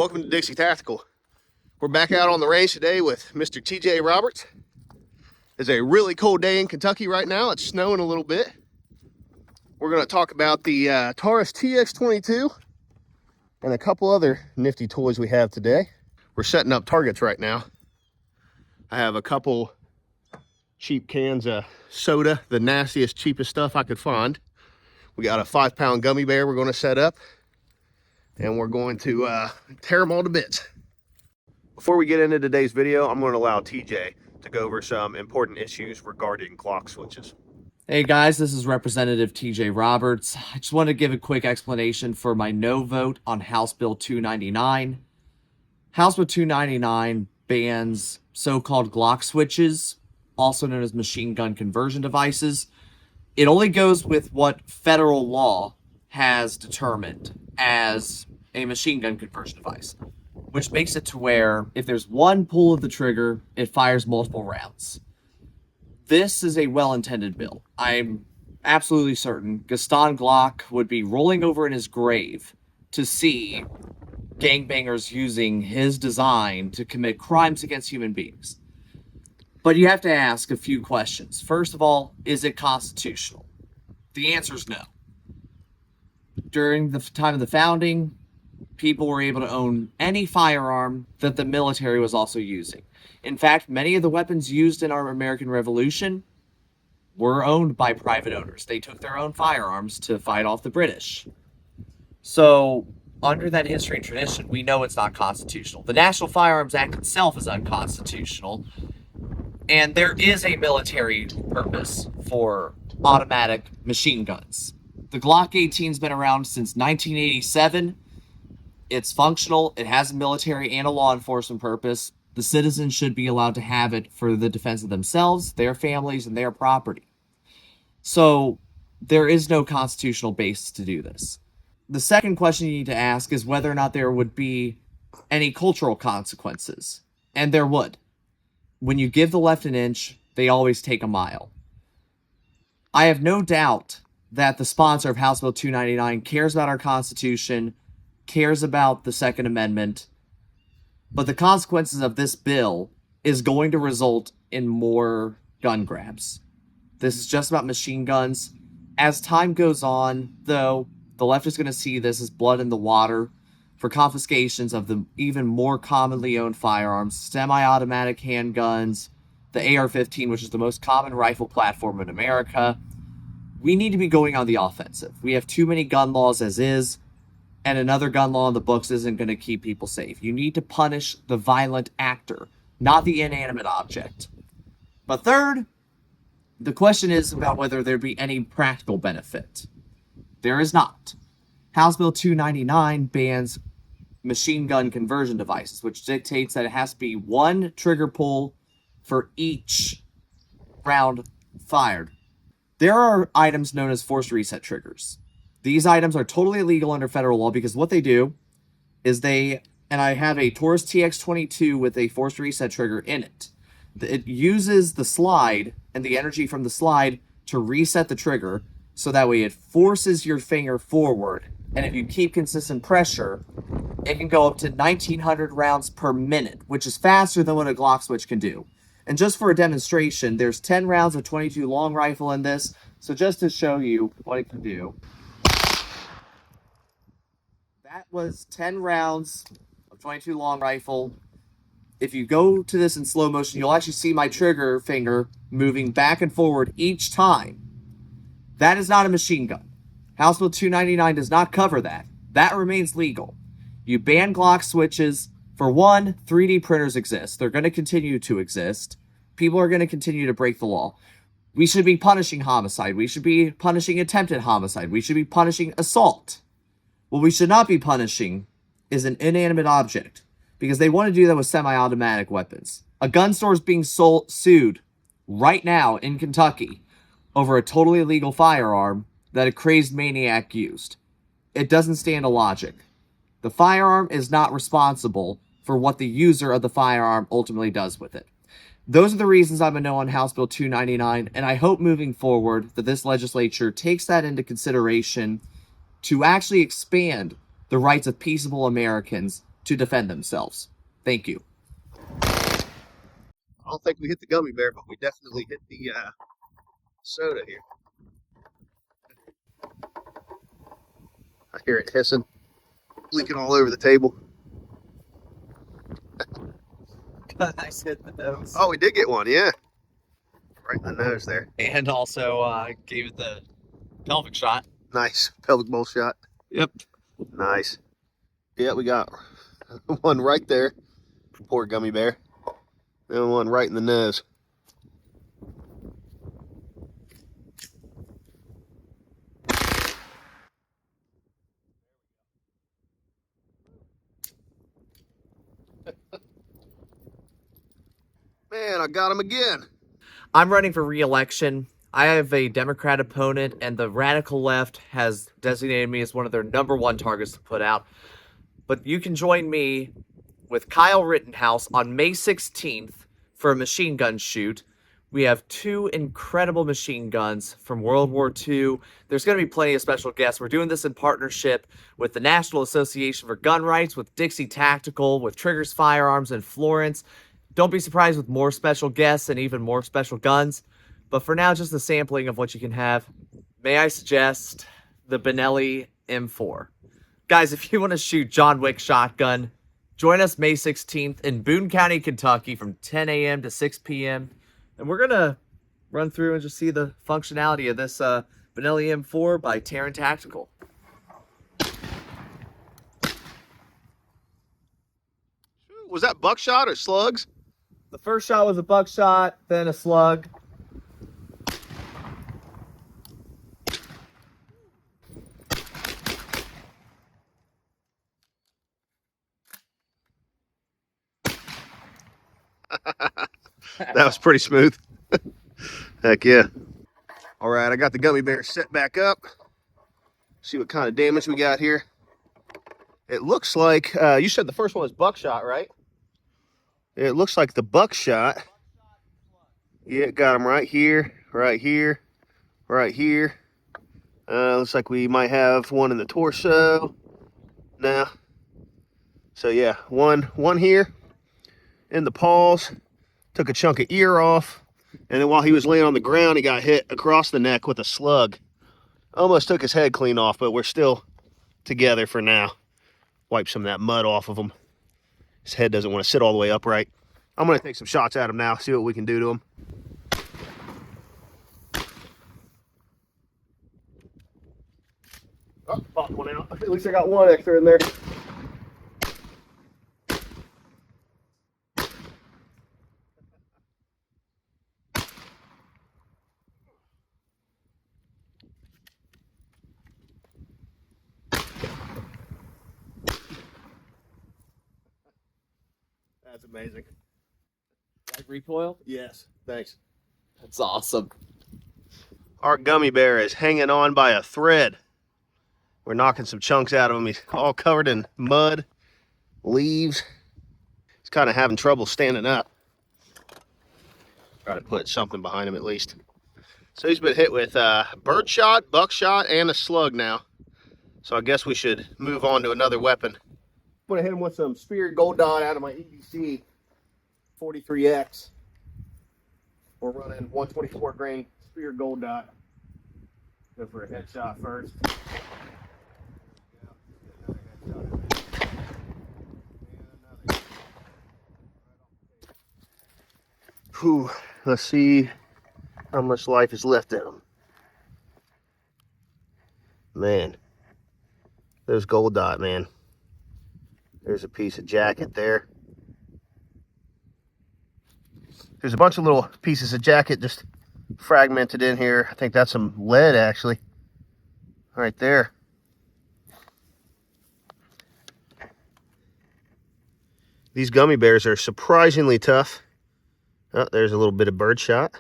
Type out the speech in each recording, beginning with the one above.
Welcome to Dixie Tactical. We're back out on the range today with Mr. TJ Roberts. It's a really cold day in Kentucky right now. It's snowing a little bit. We're going to talk about the Taurus TX22 and a couple other nifty toys we have today. We're setting up targets right now. I have a couple cheap cans of soda, the nastiest, cheapest stuff I could find. We got a 5-pound gummy bear we're going to set up, and we're going to tear them all to bits. Before we get into today's video, I'm going to allow TJ to go over some important issues regarding clock switches. Hey guys, this is Representative TJ Roberts. I just want to give a quick explanation for my no vote on House Bill 299. House Bill 299 bans so-called Glock switches, also known as machine gun conversion devices. It only goes with what federal law has determined as a machine gun conversion device, which makes it to where if there's one pull of the trigger, it fires multiple rounds. This is a well-intended bill. I'm absolutely certain Gaston Glock would be rolling over in his grave to see gangbangers using his design to commit crimes against human beings. But you have to ask a few questions. First of all, is it constitutional? The answer is no. During the time of the founding, people were able to own any firearm that the military was also using. In fact, many of the weapons used in our American Revolution were owned by private owners. They took their own firearms to fight off the British. So, under that history and tradition, we know it's not constitutional. The National Firearms Act itself is unconstitutional, and there is a military purpose for automatic machine guns. The Glock 18's been around since 1987. It's functional. It has a military and a law enforcement purpose. The citizens should be allowed to have it for the defense of themselves, their families, and their property. So there is no constitutional basis to do this. The second question you need to ask is whether or not there would be any cultural consequences. And there would. When you give the left an inch, they always take a mile. I have no doubt that the sponsor of House Bill 299 cares about our Constitution, cares about the Second Amendment, but the consequences of this bill is going to result in more gun grabs. This is just about machine guns. As time goes on, though, the left is going to see this as blood in the water for confiscations of the even more commonly owned firearms, semi-automatic handguns, the AR-15, which is the most common rifle platform in America. We need to be going on the offensive. We have too many gun laws as is, and another gun law in the books isn't going to keep people safe. You need to punish the violent actor, not the inanimate object. But third, the question is about whether there'd be any practical benefit. There is not. House Bill 299 bans machine gun conversion devices, which dictates that it has to be one trigger pull for each round fired. There are items known as forced reset triggers. These items are totally illegal under federal law because what they do is and I have a Taurus TX22 with a forced reset trigger in it. It uses the slide and the energy from the slide to reset the trigger, so that way it forces your finger forward, and if you keep consistent pressure, it can go up to 1900 rounds per minute, which is faster than what a Glock switch can do. And just for a demonstration, there's 10 rounds of 22 long rifle in this, so just to show you what it can do. That was 10 rounds of 22 long rifle. If you go to this in slow motion, you'll actually see my trigger finger moving back and forward each time. That is not a machine gun. House Bill 299 does not cover that. That remains legal. You ban Glock switches. For one, 3D printers exist. They're going to continue to exist. People are going to continue to break the law. We should be punishing homicide. We should be punishing attempted homicide. We should be punishing assault. What we should not be punishing is an inanimate object, because they want to do that with semi-automatic weapons. A gun store is being sued right now in Kentucky over a totally illegal firearm that a crazed maniac used. It doesn't stand to logic. The firearm is not responsible for what the user of the firearm ultimately does with it. Those are the reasons I'm a no on House Bill 299, and I hope moving forward that this legislature takes that into consideration to actually expand the rights of peaceable Americans to defend themselves. Thank you. I don't think we hit the gummy bear, but we definitely hit the soda here. I hear it hissing, leaking all over the table. Nice hit in the nose. Oh, we did get one, yeah. Right in the nose there. And also gave it the pelvic shot. Nice. Pelvic bowl shot. Yep. Nice. Yeah, we got one right there. Poor gummy bear. And one right in the nose. Man, I got him again. I'm running for re-election. I have a Democrat opponent, and the radical left has designated me as one of their #1 targets to put out. But you can join me with Kyle Rittenhouse on May 16th for a machine gun shoot. We have 2 incredible machine guns from World War II. There's going to be plenty of special guests. We're doing this in partnership with the National Association for Gun Rights, with Dixie Tactical, with Triggers Firearms in Florence. Don't be surprised with more special guests and even more special guns. But for now, just a sampling of what you can have. May I suggest the Benelli M4. Guys, if you want to shoot John Wick shotgun, join us May 16th in Boone County, Kentucky from 10 a.m. to 6 p.m. And we're going to run through and just see the functionality of this Benelli M4 by Taurus Tactical. Was that buckshot or slugs? The first shot was a buckshot, then a slug. That was pretty smooth. Heck yeah. All right, I got the gummy bear set back up. See what kind of damage we got here. It looks like, you said the first one was buckshot, right? It looks like the buckshot. Yeah, got him right here, right here, right here. Looks like we might have one in the torso. No. So yeah, one here in the paws. Took a chunk of ear off. And then while he was laying on the ground, he got hit across the neck with a slug. Almost took his head clean off, but we're still together for now. Wipe some of that mud off of him. His head doesn't want to sit all the way upright. I'm going to take some shots at him now, see what we can do to him. Oh, popped one out. At least I got one extra in there. That's amazing. Like recoil? Yes, thanks. That's awesome. Our gummy bear is hanging on by a thread. We're knocking some chunks out of him. He's all covered in mud, leaves. He's kind of having trouble standing up. Try to put something behind him at least. So he's been hit with birdshot, buckshot, and a slug now. So I guess we should move on to another weapon. I'm gonna hit him with some speared gold dot out of my EDC 43X. We're running 124 grain speared gold dot. Go for a headshot first. Whew, let's see how much life is left in him. Man, there's gold dot, man. There's a piece of jacket there. There's a bunch of little pieces of jacket just fragmented in here. I think that's some lead, actually. Right there. These gummy bears are surprisingly tough. Oh, there's a little bit of birdshot.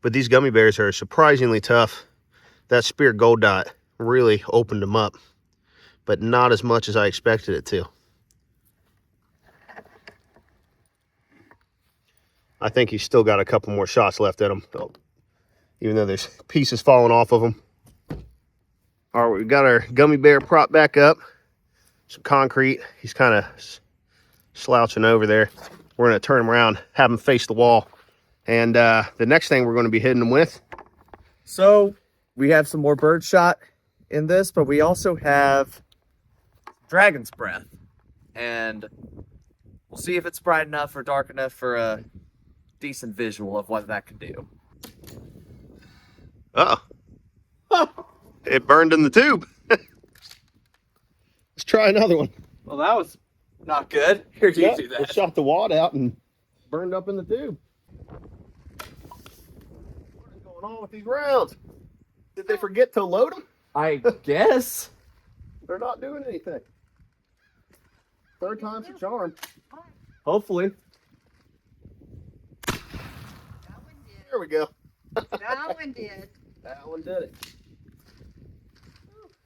But these gummy bears are surprisingly tough. That spear gold dot really opened them up, but not as much as I expected it to. I think he's still got a couple more shots left in him, even though there's pieces falling off of him. All right, we've got our gummy bear prop back up. Some concrete. He's kind of slouching over there. We're going to turn him around, have him face the wall. And the next thing we're going to be hitting him with. So we have some more bird shot in this, but we also have dragon's breath. And we'll see if it's bright enough or dark enough for a decent visual of what that can do. Uh-oh. It burned in the tube. Let's try another one. Well, that was not good. Here, you Yeah, do that. it shot the wad out and burned up in the tube. What is going on with these rounds? Did they forget to load them? I guess. They're not doing anything. Third time's a charm. Hopefully. There we go. That one did. That one did it.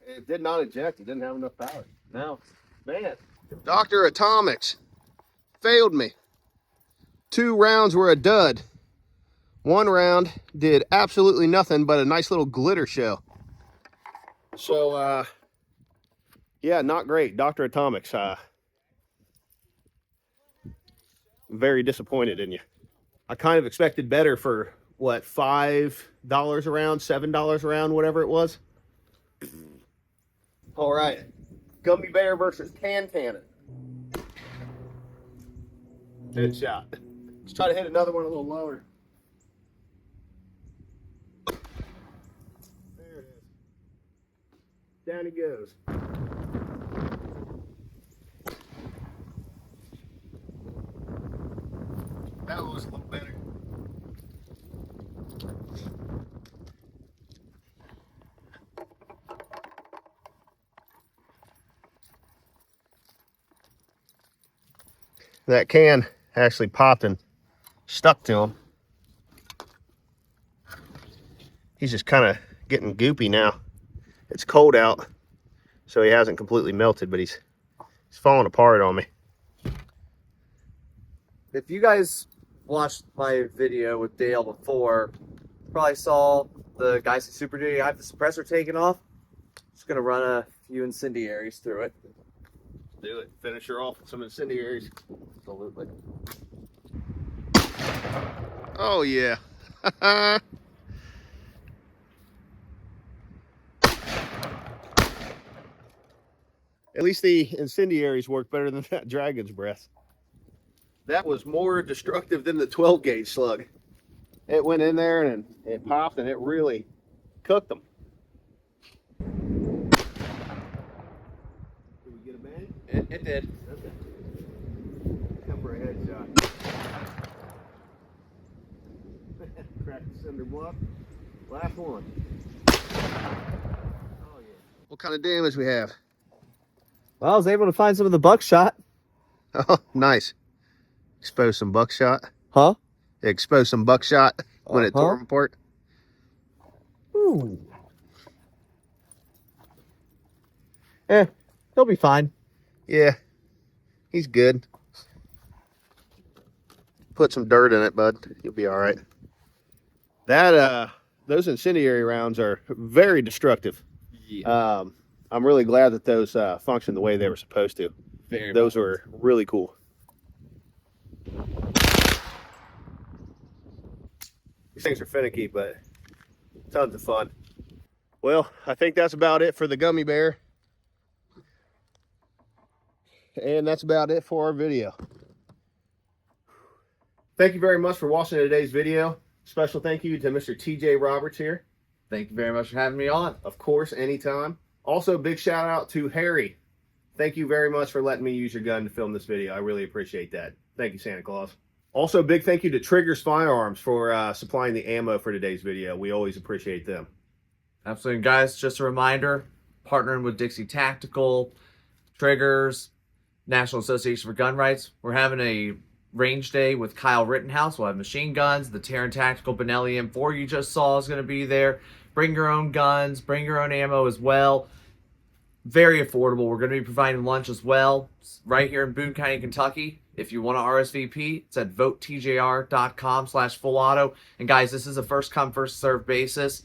It did not eject. It didn't have enough power. No. Man. Dr. Atomics failed me. 2 rounds were a dud. 1 round did absolutely nothing but a nice little glitter show. So, yeah, not great. Dr. Atomics, very disappointed in you. I kind of expected better for, what, $5 a round, $7 a round, whatever it was. All right, Gummy Bear versus Tan Tannin. Good shot. Let's try to hit another one a little lower. There it is. Down he goes. That was a little better. That can actually popped and stuck to him. He's just kind of getting goopy now. It's cold out, so he hasn't completely melted, but he's falling apart on me. If you guys watched my video with Dale before, you probably saw the Geissy Super Duty. I have the suppressor taken off. Just gonna run a few incendiaries through it. Do it. Finish her off with some incendiaries. Absolutely. Oh, yeah. At least the incendiaries work better than that dragon's breath. That was more destructive than the 12 gauge slug. It went in there and it popped and it really cooked them. Did we get a bang? It did. Okay. Come for a headshot. Crack the cinder block. Last one. Oh, yeah. What kind of damage we have? Well, I was able to find some of the buckshot. Oh, nice. Expose some buckshot. Huh? Expose some buckshot when it tore them apart. Ooh. He'll be fine. Yeah, he's good. Put some dirt in it, bud. You'll be all right. That those incendiary rounds are very destructive. Yeah. I'm really glad that those functioned the way they were supposed to. Those were really cool. These things are finicky, but tons of fun. Well, I think that's about it for the gummy bear. And that's about it for our video. Thank you very much for watching today's video. Special thank you to Mr. TJ Roberts here. Thank you very much for having me on. Of course, anytime. Also, big shout out to Harry. Thank you very much for letting me use your gun to film this video. I really appreciate that. Thank you, Santa Claus. Also, big thank you to Triggers Firearms for supplying the ammo for today's video. We always appreciate them. Absolutely. Guys, just a reminder, partnering with Dixie Tactical, Triggers, National Association for Gun Rights. We're having a range day with Kyle Rittenhouse. We'll have machine guns. The Terran Tactical Benelli M4 you just saw is going to be there. Bring your own guns. Bring your own ammo as well. Very affordable. We're going to be providing lunch as well right here in Boone County, Kentucky. If you want to RSVP, it's at votetjr.com/full auto. And guys, this is a first come, first served basis.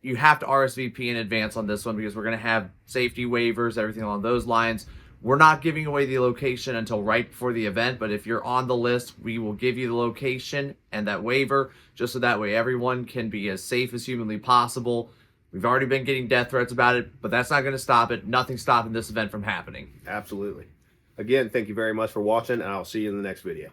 you have to RSVP in advance on this one because we're going to have safety waivers, everything along those lines. We're not giving away the location until right before the event, but if you're on the list, we will give you the location and that waiver just so that way everyone can be as safe as humanly possible. We've already been getting death threats about it, but that's not going to stop it. Nothing's stopping this event from happening. Absolutely. Again, thank you very much for watching, and I'll see you in the next video.